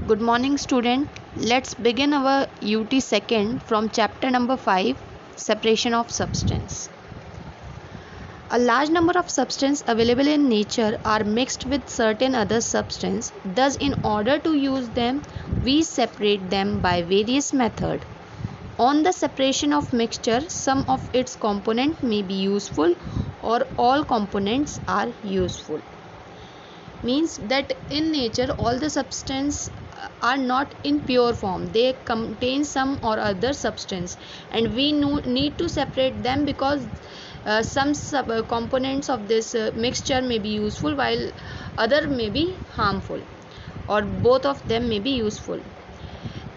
Good morning, student. Let's begin our UT second from chapter number 5, separation of substance. A large number of substances available in nature are mixed with certain other substances. Thus, in order to use them, we separate them by various methods. On the separation of mixture, some of its components may be useful or all components are useful. Means that in nature all the substances are not in pure form, they contain some or other substance, and we need to separate them because some components of this mixture may be useful while other may be harmful, or both of them may be useful.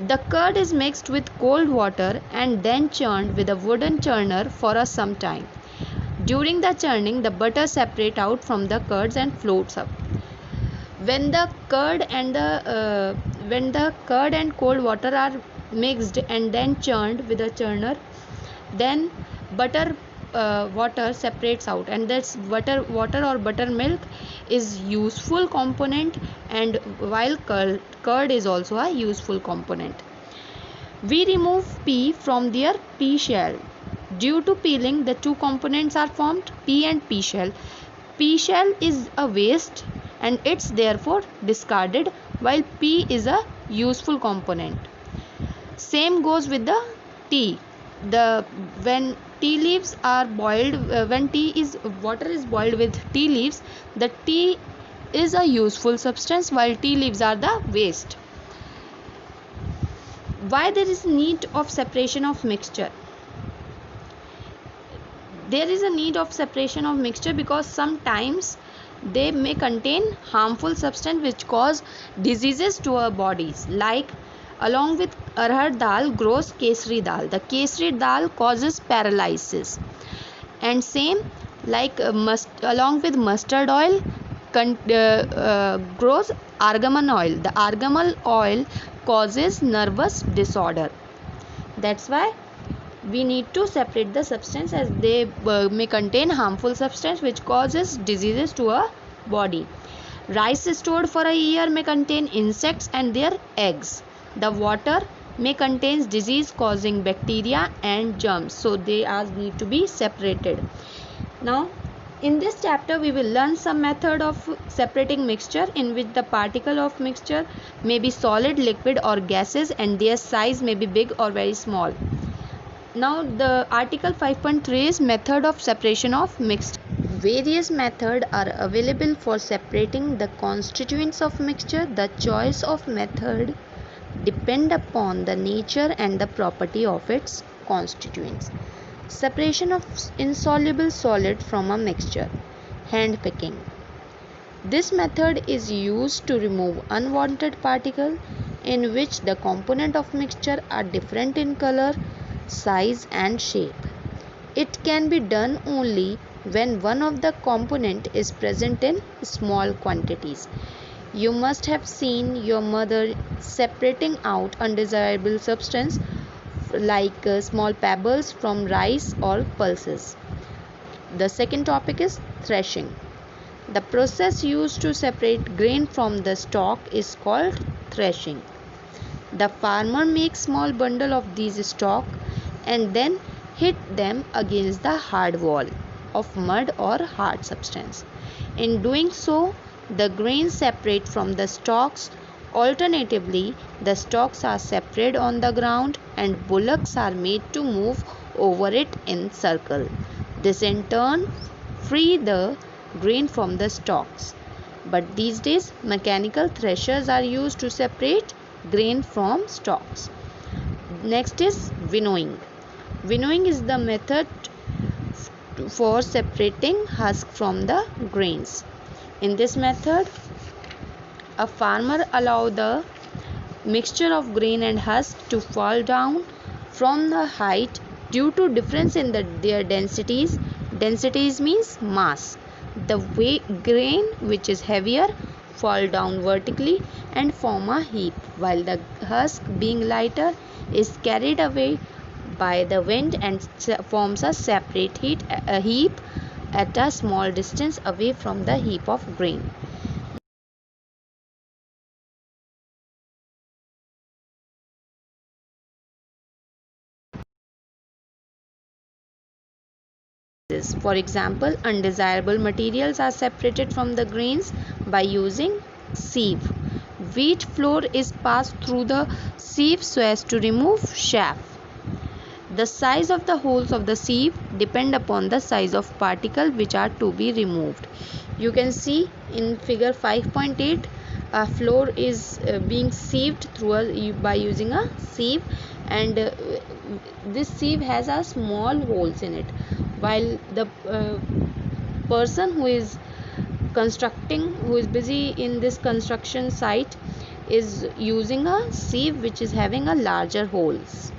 The curd is mixed with cold water and then churned with a wooden churner for some time. During the churning, the butter separates out from the curds and floats up. When the curd and cold water are mixed and then churned with a churner, then butter water separates out, and that's water or buttermilk is useful component, and while curd is also a useful component. We remove pea from their pea shell. Due to peeling, the two components are formed, pea and pea shell. Pea shell is a waste and it's therefore discarded, while pea is a useful component. Same goes with the tea. When tea leaves are boiled, when water is boiled with tea leaves, the tea is a useful substance while tea leaves are the waste. Why there is need of separation of mixture? There is a need of separation of mixture because sometimes they may contain harmful substance which cause diseases to our bodies. Like along with arhar dal grows kesri dal. The kesri dal causes paralysis, and same like along with mustard oil grows argan oil. The argan oil causes nervous disorder. That's why we need to separate the substance, as they may contain harmful substance which causes diseases to our body. Rice stored for a year may contain insects and their eggs. The water may contain disease causing bacteria and germs, so they are need to be separated. Now in this chapter we will learn some method of separating mixture, in which the particle of mixture may be solid, liquid or gases, and their size may be big or very small. Now the article 5.3 is method of separation of mixture. Various methods are available for separating the constituents of mixture. The choice of method depend upon the nature and the property of its constituents. Separation of insoluble solid from a mixture. Hand picking. This method is used to remove unwanted particles in which the component of mixture are different in color, size and shape. It can be done only when one of the component is present in small quantities. You must have seen your mother separating out undesirable substance like small pebbles from rice or pulses. The second topic is threshing. The process used to separate grain from the stalk is called threshing. The farmer makes small bundle of these stalk and then hit them against the hard wall of mud or hard substance. In doing so, the grains separate from the stalks. Alternatively, the stalks are separated on the ground and bullocks are made to move over it in circle. This in turn free the grain from the stalks. But these days, mechanical threshers are used to separate grain from stalks. Next is winnowing. Winnowing is the method for separating husk from the grains. In this method, a farmer allows the mixture of grain and husk to fall down from the height due to difference in their densities. Densities means mass. The grain which is heavier fall down vertically and form a heap, while the husk being lighter is carried away by the wind and forms a separate heap at a small distance away from the heap of grain. For example, undesirable materials are separated from the grains by using sieve. Wheat flour is passed through the sieve so as to remove chaff. The size of the holes of the sieve depend upon the size of particle which are to be removed. You can see in figure 5.8, flour is being sieved by using a sieve, and this sieve has a small holes in it, while the person who is busy in this construction site is using a sieve which is having a larger holes.